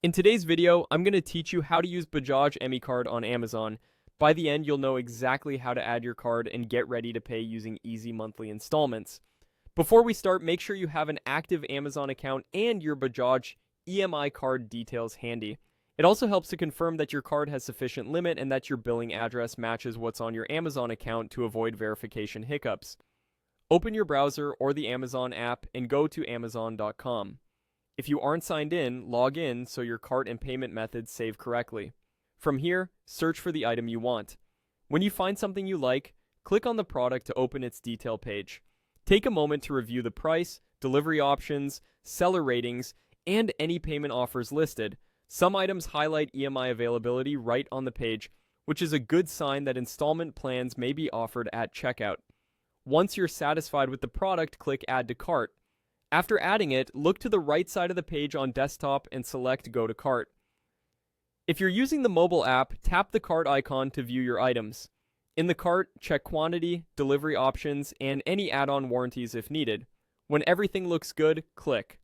In today's video, I'm going to teach you how to use Bajaj Emi card on Amazon. By the end, you'll know exactly how to add your card and get ready to pay using easy monthly installments. Before we start, make sure you have an active Amazon account and your Bajaj EMI card details handy. It also helps to confirm that your card has sufficient limit and that your billing address matches what's on your Amazon account to avoid verification hiccups. Open your browser or the Amazon app and go to Amazon.com. If you aren't signed in, log in so your cart and payment methods save correctly. From here, search for the item you want. When you find something you like, click on the product to open its detail page. Take a moment to review the price, delivery options, seller ratings, and any payment offers listed. Some items highlight EMI availability right on the page, which is a good sign that installment plans may be offered at checkout. Once you're satisfied with the product, click Add to Cart. After adding it, look to the right side of the page on desktop and select Go to Cart. If you're using the mobile app, tap the cart icon to view your items. In the cart, check quantity, delivery options, and any add-on warranties if needed. When everything looks good, click.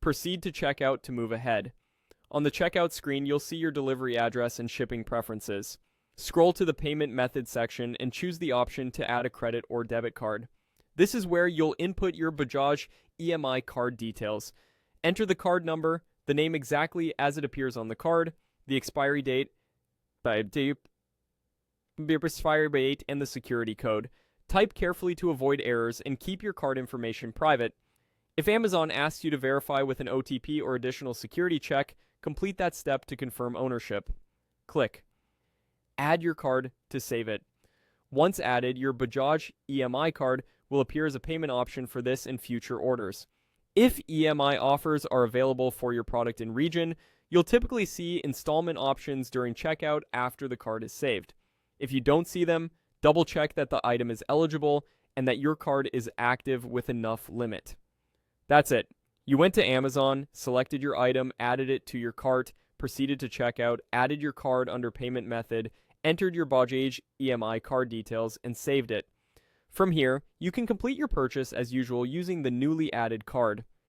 Proceed to checkout to move ahead. On the checkout screen, you'll see your delivery address and shipping preferences. Scroll to the payment method section and choose the option to add a credit or debit card. This is where you'll input your Bajaj EMI card details. Enter the card number, the name exactly as it appears on the card, the expiry date, and the security code. Type carefully to avoid errors and keep your card information private. If Amazon asks you to verify with an OTP or additional security check, complete that step to confirm ownership. Click. Add your card to save it. Once added, your Bajaj EMI card will appear as a payment option for this and future orders. If EMI offers are available for your product in region, you'll typically see installment options during checkout after the card is saved. If you don't see them, double check that the item is eligible and that your card is active with enough limit. That's it. You went to Amazon, selected your item, added it to your cart, proceeded to checkout, added your card under payment method, entered your Bajaj EMI card details, and saved it. From here, you can complete your purchase as usual using the newly added card.